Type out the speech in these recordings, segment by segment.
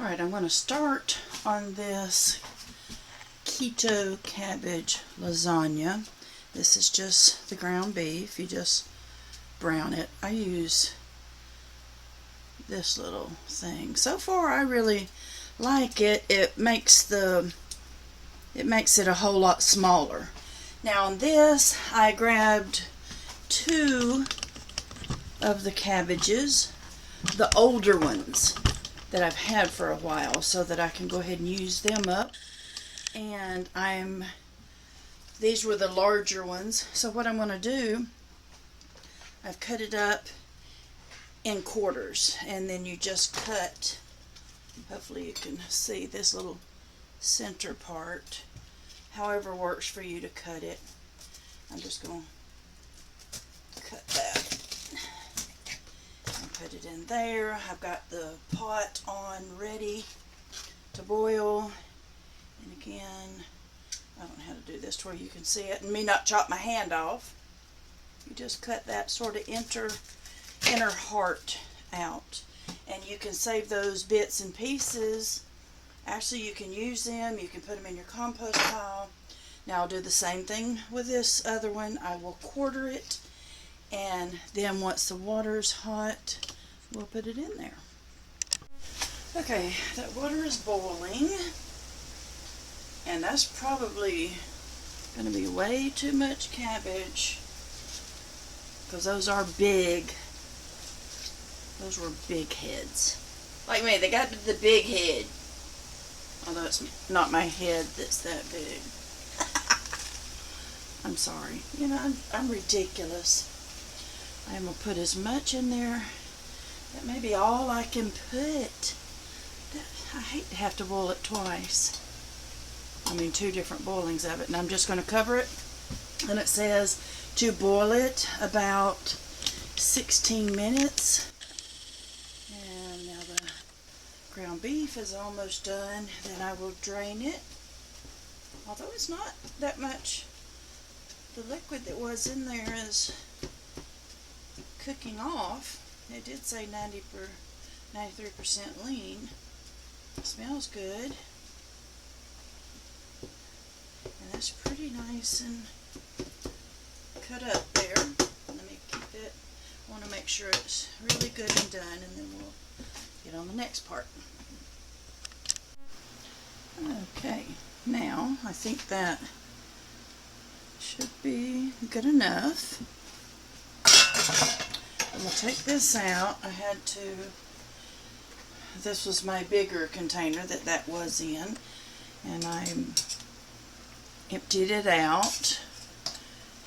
Alright, I'm going to start on this Keto Cabbage Lasagna. This is just the ground beef. You just brown it. I use this little thing. So far I really like it. It makes it a whole lot smaller. Now on this I grabbed 2 of the cabbages, the older ones that I've had for a while, so that I can go ahead and use them up. And these were the larger ones. So what I'm going to do, I've cut it up in quarters, and then you just cut, hopefully you can see this little center part, however works for you to cut it. I'm just going to cut that and put it in there. I've got the pot on ready to boil, and again, I don't know how to do this to where you can see it and me not chop my hand off. You just cut that sort of inner heart out, and you can save those bits and pieces. Actually, you can use them, you can put them in your compost pile. Now I'll do the same thing with this other one. I will quarter it, and then once the water's hot, we'll put it in there. Okay, that water is boiling, and that's probably going to be way too much cabbage, because those are big. Those were big heads. Like me, they got the big head. Although it's not my head that's that big. I'm sorry. You know, I'm ridiculous. I'm going to put as much in there. That may be all I can put. I hate to have to boil it twice. I mean, 2 different boilings of it. And I'm just going to cover it. And it says to boil it about 16 minutes. And now the ground beef is almost done. Then I will drain it. Although it's not that much, the liquid that was in there is cooking off. It did say 93% lean. It smells good. And that's pretty nice and cut up there. Let me keep it. I want to make sure it's really good and done, and then we'll get on the next part. Okay, now I think that should be good enough. I'm going to take this out. This was my bigger container that was in, and I emptied it out.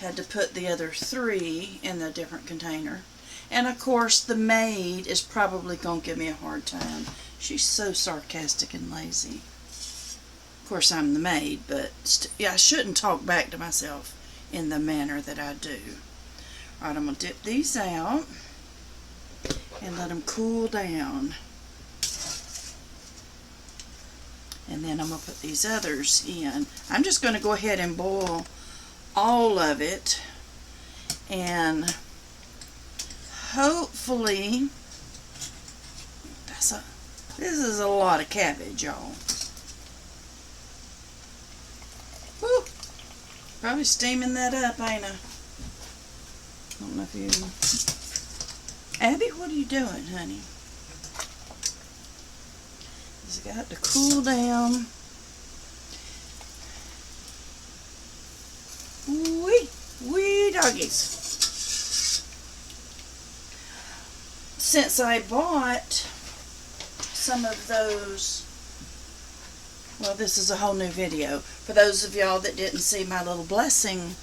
Had to put the other 3 in the different container. And of course the maid is probably going to give me a hard time. She's so sarcastic and lazy. Of course I'm the maid, but I shouldn't talk back to myself in the manner that I do. Alright, I'm going to dip these out and let them cool down. And then I'm going to put these others in. I'm just going to go ahead and boil all of it, and hopefully this is a lot of cabbage, y'all. Woo! Probably steaming that up, ain't I? I don't know if you... Abby, what are you doing, honey? It's got to cool down. Wee doggies. Since I bought some of those, well, this is a whole new video. For those of y'all that didn't see my little blessing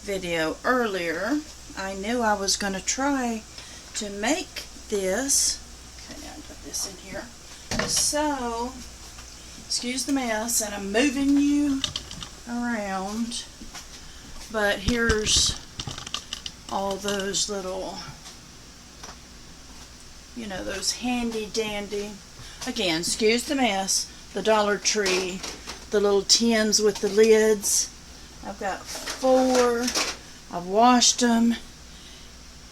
video earlier, I knew I was going to try to make this. Okay, now I'll put this in here. So, excuse the mess, and I'm moving you around. But here's all those little, you know, those handy dandy, again, excuse the mess, the Dollar Tree, the little tins with the lids. I've got 4. I've washed them.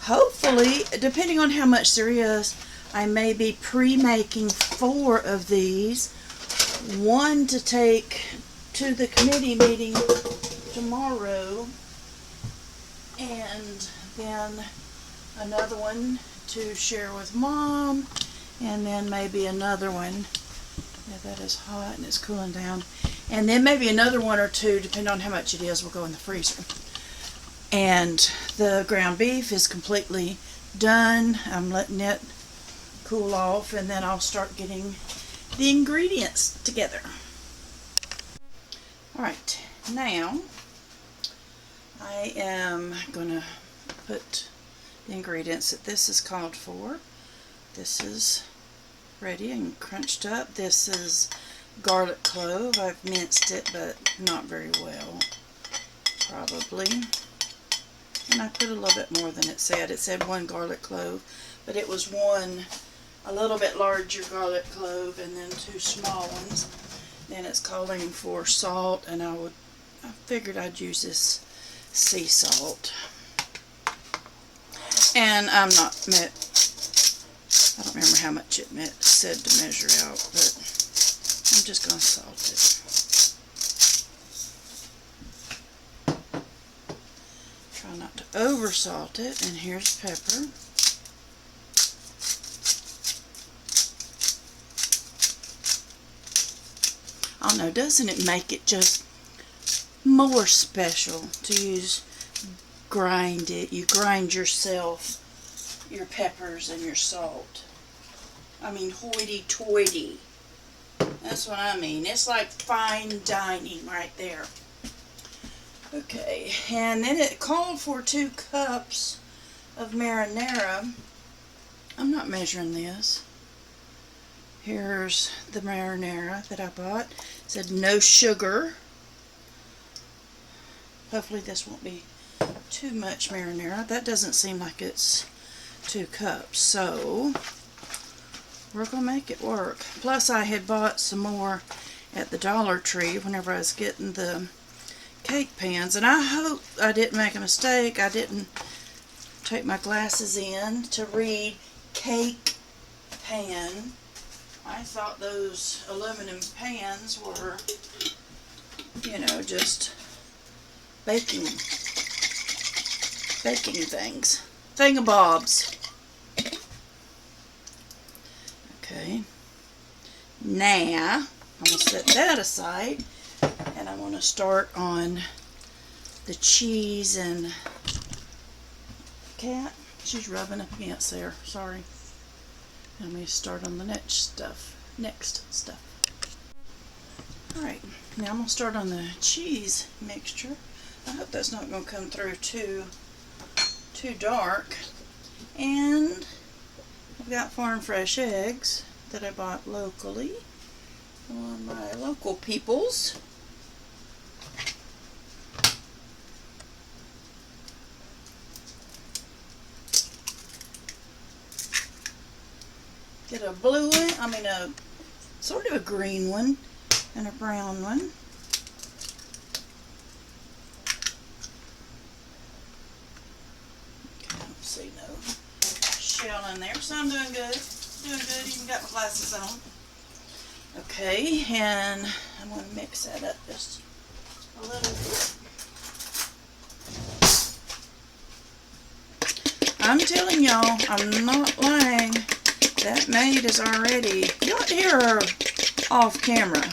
Hopefully, depending on how much there is, I may be pre-making 4 of these. One to take to the committee meeting tomorrow, and then another one to share with Mom, and then maybe another one. Yeah, that is hot and it's cooling down. And then maybe another one or two, depending on how much it is, will go in the freezer. And the ground beef is completely done. I'm letting it cool off, and then I'll start getting the ingredients together. Alright, now I am going to put the ingredients that this is called for. This is ready and crunched up. This is garlic clove. I've minced it, but not very well, probably. And I put a little bit more than it said. It said 1 garlic clove, but it was 1 a little bit larger garlic clove and then 2 small ones. Then it's calling for salt, and I figured I'd use this sea salt. And I don't remember how much it said to measure out, but I'm just going to salt it. Try not to over salt it. And here's pepper. I don't know, doesn't it make it just more special to grind it? You grind yourself your peppers and your salt. I mean, hoity-toity. That's what I mean. It's like fine dining right there. Okay, and then it called for 2 cups of marinara. I'm not measuring this. Here's the marinara that I bought. It said no sugar. Hopefully this won't be too much marinara. That doesn't seem like it's 2 cups. So we're going to make it work. Plus I had bought some more at the Dollar Tree whenever I was getting the cake pans. And I hope I didn't make a mistake. I didn't take my glasses in to read cake pan. I thought those aluminum pans were, you know, just baking things. Thingamabobs. Okay. Now, I'm going to set that aside, and I'm going to start on the cheese and cat. She's rubbing up against there. Sorry. Let me start on the next stuff. Alright, now I'm going to start on the cheese mixture. I hope that's not going to come through too dark. And I've got farm fresh eggs that I bought locally on my local peoples. Get a blue one, a sort of a green one and a brown one. Okay, I don't see no shell in there, so I'm doing good. Even got my glasses on. Okay, and I'm going to mix that up just a little bit. I'm telling y'all, I'm not lying. That maid is already, you'll hear her off camera,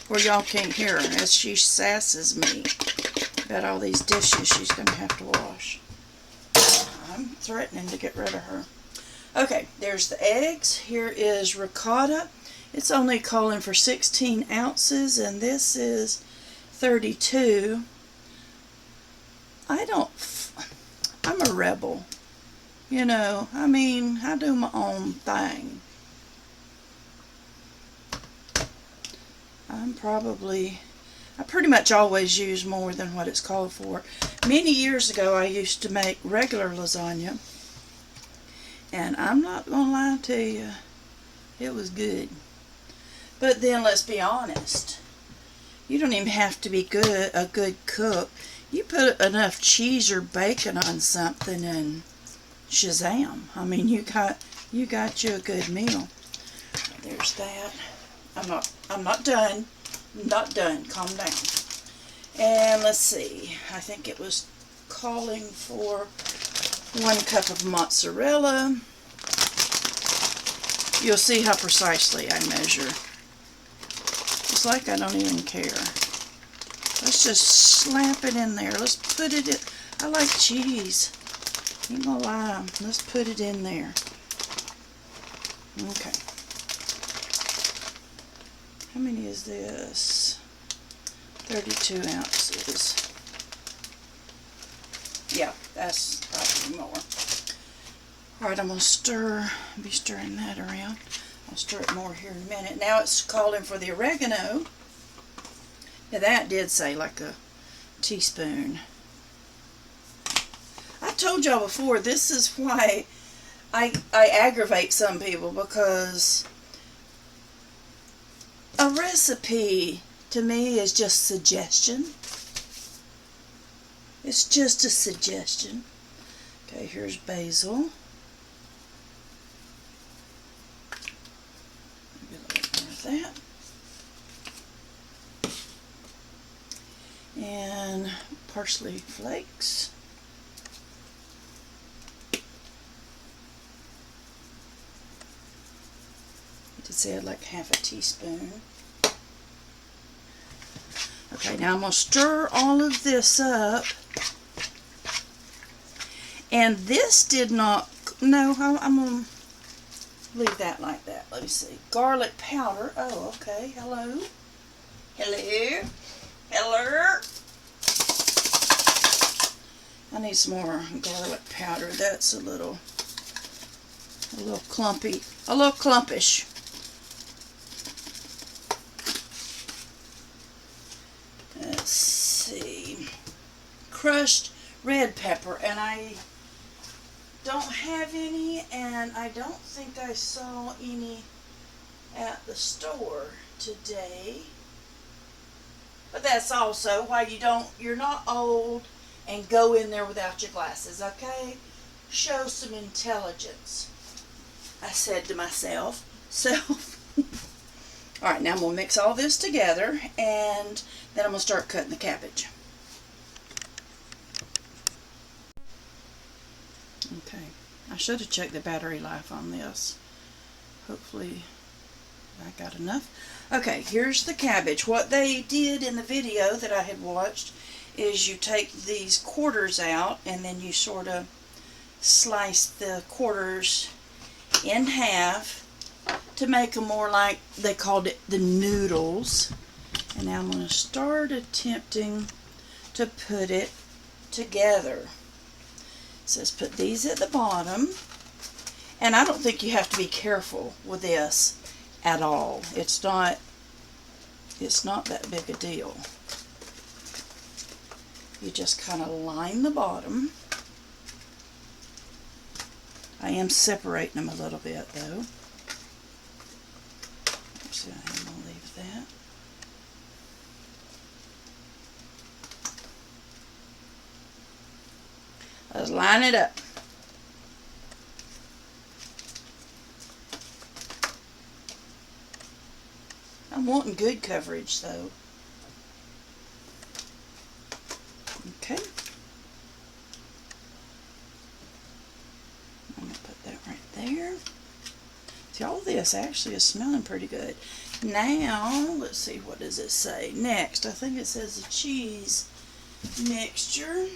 where y'all can't hear her, as she sasses me about all these dishes she's going to have to wash. I'm threatening to get rid of her. Okay, there's the eggs. Here is ricotta. It's only calling for 16 ounces, and this is 32. I'm a rebel. You know, I do my own thing. I pretty much always use more than what it's called for. Many years ago, I used to make regular lasagna, and I'm not going to lie to you, it was good. But then, let's be honest, you don't even have to be a good cook. You put enough cheese or bacon on something and Shazam. You got you got you a good meal. There's that. I'm not done. Not done. Calm down. And let's see. I think it was calling for 1 cup of mozzarella. You'll see how precisely I measure. It's like I don't even care. Let's just slap it in there. Let's put it in. I like cheese. Ain't gonna lie. Let's put it in there. Okay. How many is this? 32 ounces. Yeah, that's probably more. Alright, I'm going to be stirring that around. I'll stir it more here in a minute. Now it's calling for the oregano. Now that did say like a teaspoon. I told y'all before, this is why I aggravate some people, because a recipe to me is just suggestion. It's just a suggestion. Okay, here's basil. Maybe a little more of that. And parsley flakes. I did say I'd like half a teaspoon. Okay, now I'm going to stir all of this up. And this did not, no, I'm going to leave that like that. Let me see. Garlic powder. Oh, okay. Hello. Hello. Hello. I need some more garlic powder. That's a little clumpy, a little clumpish. Let's see. Crushed red pepper, and I don't have any, and I don't think I saw any at the store today. But that's also why you're not old and go in there without your glasses, okay? Show some intelligence, I said to myself. So, alright, now I'm going to mix all this together, and then I'm going to start cutting the cabbage. Okay, I should have checked the battery life on this. Hopefully I got enough. Okay, here's the cabbage. What they did in the video that I had watched is you take these quarters out and then you sort of slice the quarters in half to make them more like, they called it the noodles. And now I'm going to start attempting to put it together. It says put these at the bottom, and I don't think you have to be careful with this at all. It's not that big a deal. You just kind of line the bottom. I am separating them a little bit though. So I'm going to leave that. Let's line it up. I'm wanting good coverage though. Okay. I'm going to put that right there. See, all this actually is smelling pretty good. Now, let's see, what does it say? Next, I think it says the cheese mixture.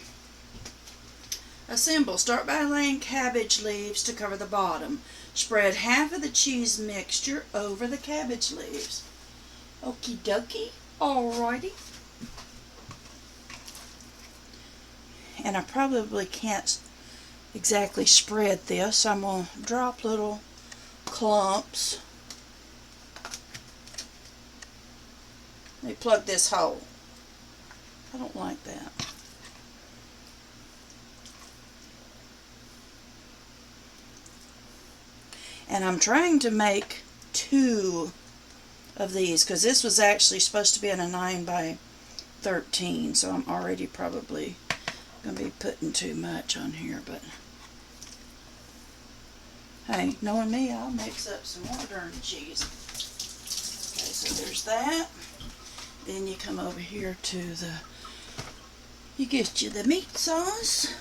Assemble. Start by laying cabbage leaves to cover the bottom. Spread half of the cheese mixture over the cabbage leaves. Okie dokie. Alrighty. And I probably can't exactly spread this, so I'm going to drop little clumps. Let me plug this hole. I don't like that. And I'm trying to make 2 of these because this was actually supposed to be in a 9 by 13, so I'm already probably going to be putting too much on here, but Hey, knowing me, I'll mix up some more darn cheese. Okay, so there's that. Then you come over here to you get you the meat sauce.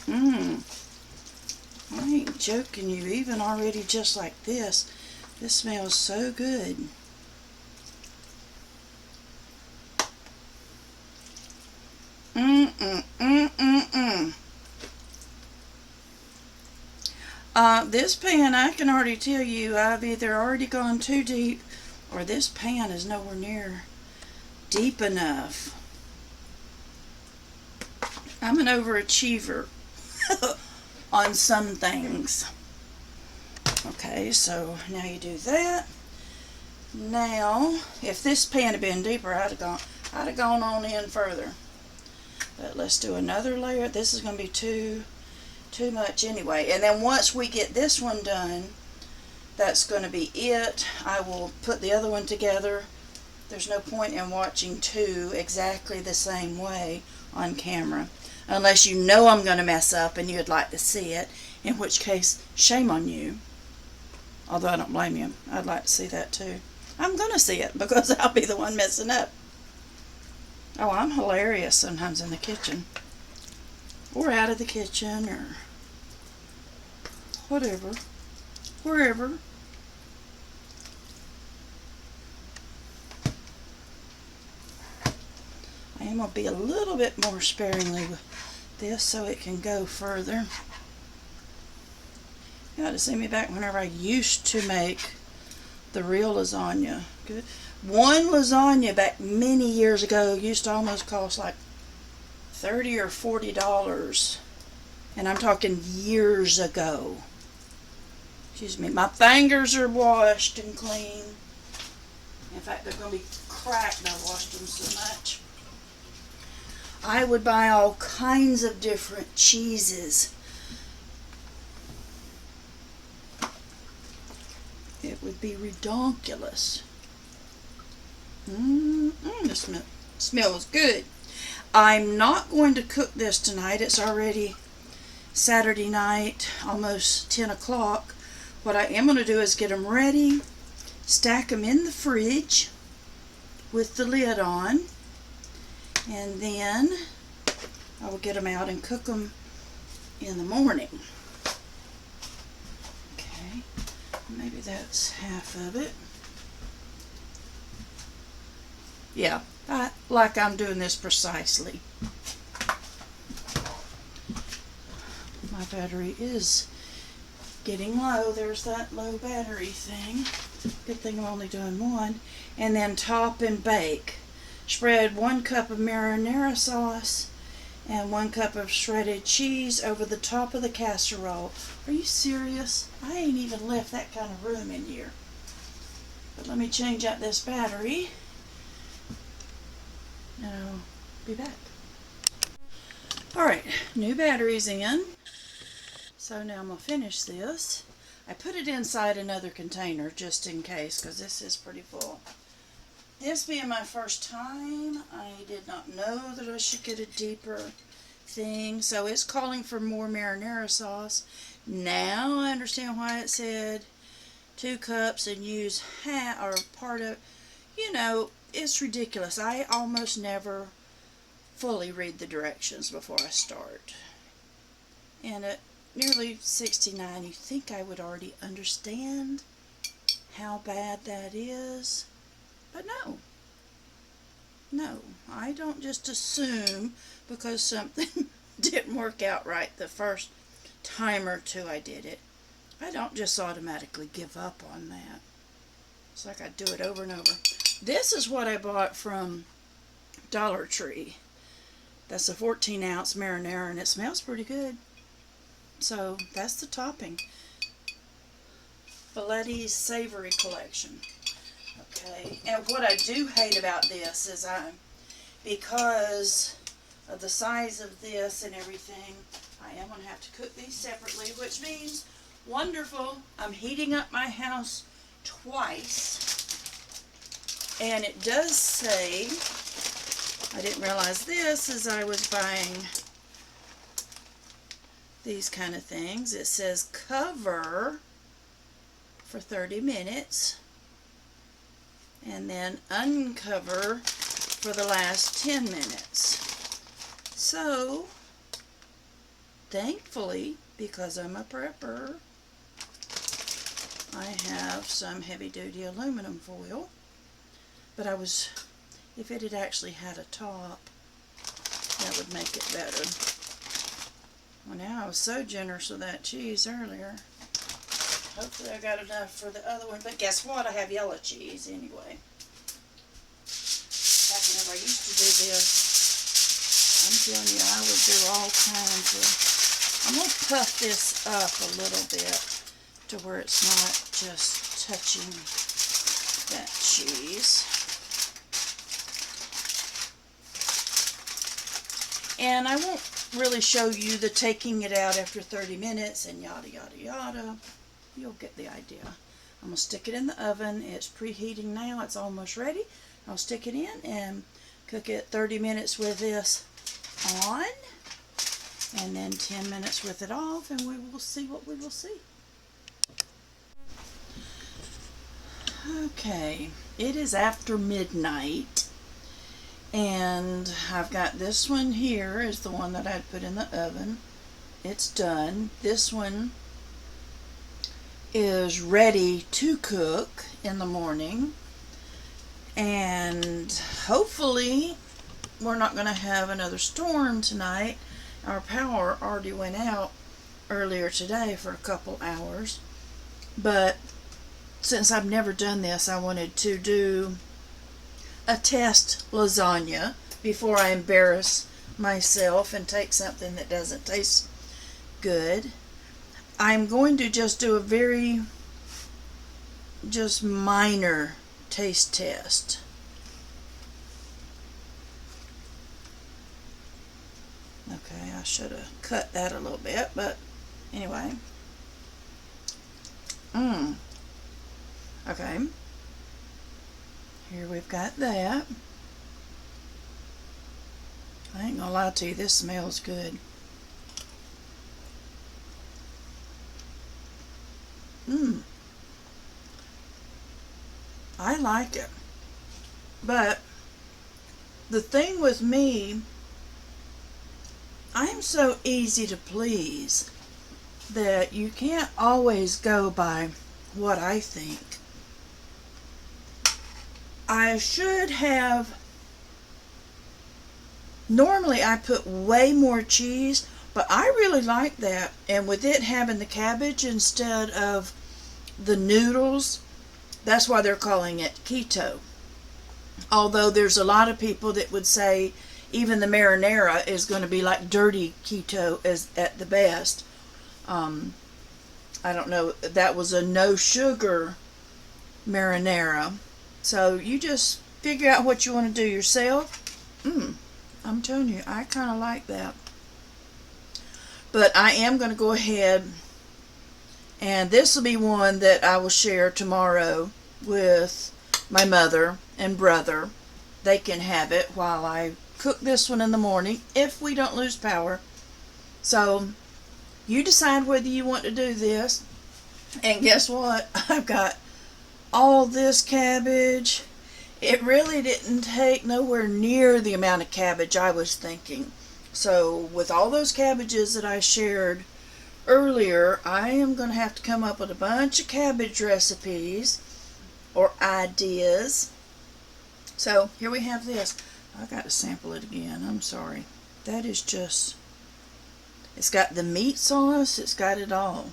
I ain't joking you, even already just like this smells so good. This pan, I can already tell you, I've either already gone too deep or this pan is nowhere near deep enough. I'm an overachiever on some things. Okay, so now you do that. Now, if this pan had been deeper, I'd have gone on in further. But let's do another layer. This is going to be too much anyway. And then once we get this one done, that's going to be it. I will put the other one together. There's no point in watching two exactly the same way on camera, unless you know I'm going to mess up and you'd like to see it, in which case, shame on you. Although I don't blame you. I'd like to see that too. I'm going to see it because I'll be the one messing up. Oh, I'm hilarious sometimes in the kitchen. Or out of the kitchen, or whatever. Wherever. I am going to be a little bit more sparingly with this so it can go further. You ought to see me back whenever I used to make the real lasagna. Good. One lasagna back many years ago used to almost cost like $30 or $40. And I'm talking years ago. Excuse me. My fingers are washed and clean. In fact, they're going to be cracked. I washed them so much. I would buy all kinds of different cheeses. It would be redonkulous. This smells good. I'm not going to cook this tonight. It's already Saturday night, almost 10 o'clock. What I am going to do is get them ready, stack them in the fridge with the lid on, and then I will get them out and cook them in the morning. Okay, maybe that's half of it. Yeah, like I'm doing this precisely. My battery is getting low. There's that low battery thing. Good thing I'm only doing one. And then top and bake. Spread 1 cup of marinara sauce and 1 cup of shredded cheese over the top of the casserole. Are you serious? I ain't even left that kind of room in here. But let me change out this battery. And I'll be back. Alright, new battery's in. So now I'm going to finish this. I put it inside another container just in case, because this is pretty full. This being my first time, I did not know that I should get a deeper thing. So it's calling for more marinara sauce. Now I understand why it said 2 cups and use half or part of, you know, it's ridiculous. I almost never fully read the directions before I start. And at nearly 69, you think I would already understand how bad that is. But no, I don't just assume because something didn't work out right the first time or two I did it. I don't just automatically give up on that. It's like I do it over and over. This is what I bought from Dollar Tree. That's a 14-ounce marinara, and it smells pretty good. So that's the topping. Belletti's Savory Collection. Okay, and what I do hate about this is because of the size of this and everything, I am going to have to cook these separately, which means, wonderful, I'm heating up my house twice. And it does say, I didn't realize this as I was buying these kind of things. It says cover for 30 minutes and then uncover for the last 10 minutes. So, thankfully, because I'm a prepper, I have some heavy-duty aluminum foil. But if it had actually had a top, that would make it better. Well, now I was so generous with that cheese earlier. Hopefully I got enough for the other one. But guess what? I have yellow cheese anyway. Back whenever I used to do this, I'm telling you, I would do all kinds of... I'm going to puff this up a little bit to where it's not just touching that cheese. And I won't really show you the taking it out after 30 minutes and yada yada yada. You'll get the idea. I'm going to stick it in the oven. It's preheating now. It's almost ready. I'll stick it in and cook it 30 minutes with this on and then 10 minutes with it off, and we will see what we will see. Okay, it is after midnight. And I've got this one here is the one that I'd put in the oven. It's done. This one is ready to cook in the morning. And hopefully we're not going to have another storm tonight. Our power already went out earlier today for a couple hours. But since I've never done this, I wanted to do a test lasagna before I embarrass myself and take something that doesn't taste good. I'm going to just do a very minor taste test. Okay, I should have cut that a little bit, but anyway. Okay. Here we've got that. I ain't gonna lie to you, this smells good. I like it. But the thing with me, I'm so easy to please that you can't always go by what I think. I should have, normally I put way more cheese, but I really like that. And with it having the cabbage instead of the noodles, that's why they're calling it keto. Although there's a lot of people that would say even the marinara is going to be like dirty keto as at the best. I don't know, that was a no sugar marinara. So you just figure out what you want to do yourself. I'm telling you, I kind of like that. But I am going to go ahead, and this will be one that I will share tomorrow with my mother and brother. They can have it while I cook this one in the morning if we don't lose power. So you decide whether you want to do this. And guess what? I've got all this cabbage. It really didn't take nowhere near the amount of cabbage I was thinking. So with all those cabbages that I shared earlier, I am going to have to come up with a bunch of cabbage recipes or ideas. So here we have this. I got to sample it again. I'm sorry. That is just, it's got the meat sauce. It's got it all.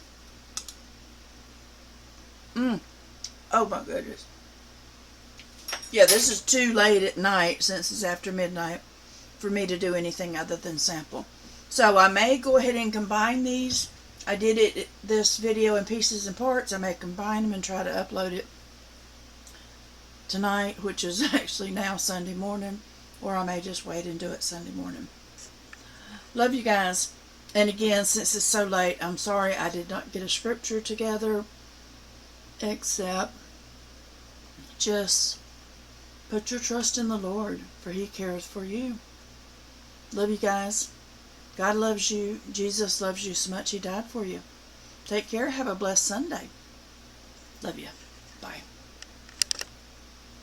Oh my goodness. Yeah, this is too late at night since it's after midnight for me to do anything other than sample. So I may go ahead and combine these. I did this video in pieces and parts. I may combine them and try to upload it tonight, which is actually now Sunday morning, or I may just wait and do it Sunday morning. Love you guys. And again, since it's so late, I'm sorry I did not get a scripture together, except just put your trust in the Lord, for He cares for you. Love you guys. God loves you. Jesus loves you so much He died for you. Take care. Have a blessed Sunday. Love you. Bye.